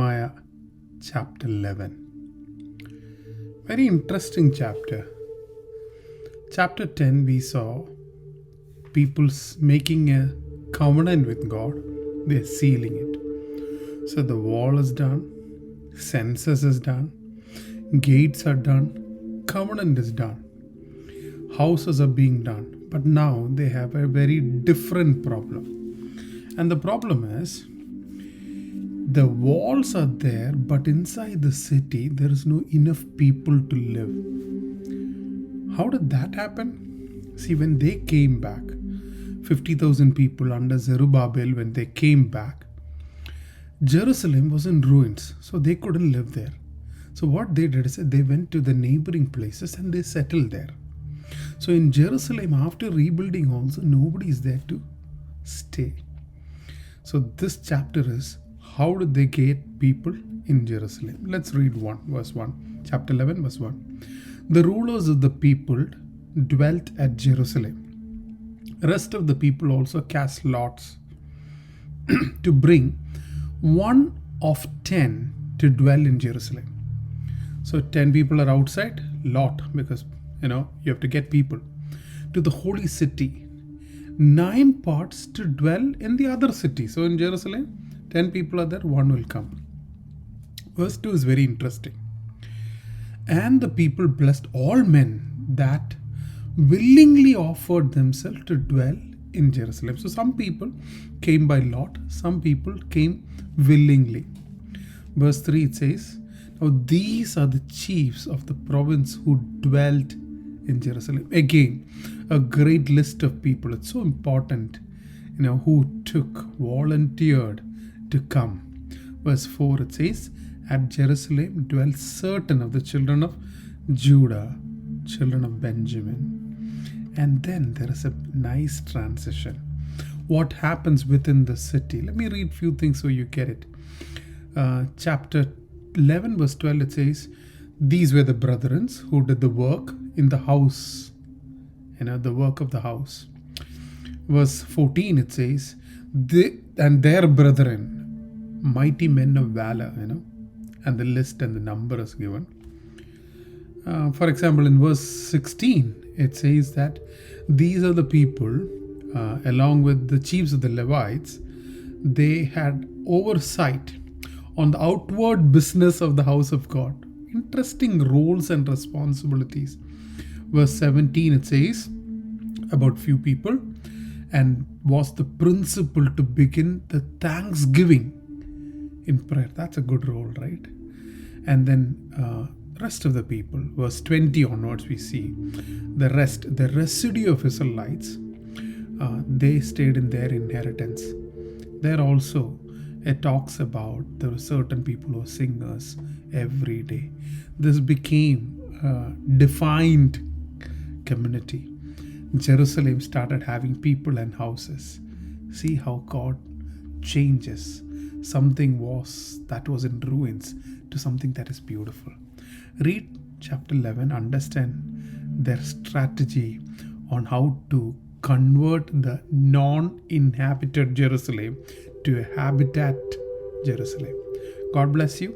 Nehemiah chapter 11. Very interesting chapter. Chapter 10, we saw people making a covenant with God. They're sealing it. So the wall is done, census is done, gates are done, covenant is done, houses are being done. But now they have a very different problem. And the problem is, the walls are there, but inside the city, there is no enough people to live. How did that happen? See, when they came back, 50,000 people under Zerubbabel, when they came back, Jerusalem was in ruins, so they couldn't live there. So what they did is they went to the neighboring places and they settled there. So in Jerusalem, after rebuilding also, nobody is there to stay. So this chapter is, how did they get people in Jerusalem? Let's read verse 1. Chapter 11, verse 1. The rulers of the people dwelt at Jerusalem. Rest of the people also cast lots to bring 1 of 10 to dwell in Jerusalem. So 10 people are outside, lot, because you have to get people to the holy city. 9 parts to dwell in the other city. So in Jerusalem, 10 people are there, 1 will come. Verse 2 is very interesting. And the people blessed all men that willingly offered themselves to dwell in Jerusalem. So some people came by lot, some people came willingly. Verse 3 it says, now these are the chiefs of the province who dwelt in Jerusalem. Again, a great list of people. It's so important, who volunteered to come. Verse 4 it says, at Jerusalem dwell certain of the children of Judah, children of Benjamin. And then there is a nice transition. What happens within the city? Let me read a few things so you get it. Chapter 11 verse 12 it says, these were the brethren who did the work in the house, the work of the house. Verse 14 it says, and their brethren, mighty men of valor, and the list and the number is given. For example, in verse 16, it says that these are the people, along with the chiefs of the Levites, they had oversight on the outward business of the house of God. Interesting roles and responsibilities. Verse 17, it says about few people, and was the principle to begin the thanksgiving in prayer. That's a good role, right? And then rest of the people, verse 20 onwards, we see the residue of Israelites, they stayed in their inheritance. There also it talks about there were certain people who were singers every day. This became a defined community. Jerusalem started having people and houses. See how God changes. Something that was in ruins to something that is beautiful. Read chapter 11, understand their strategy on how to convert the non-inhabited Jerusalem to a habitat Jerusalem. God bless you.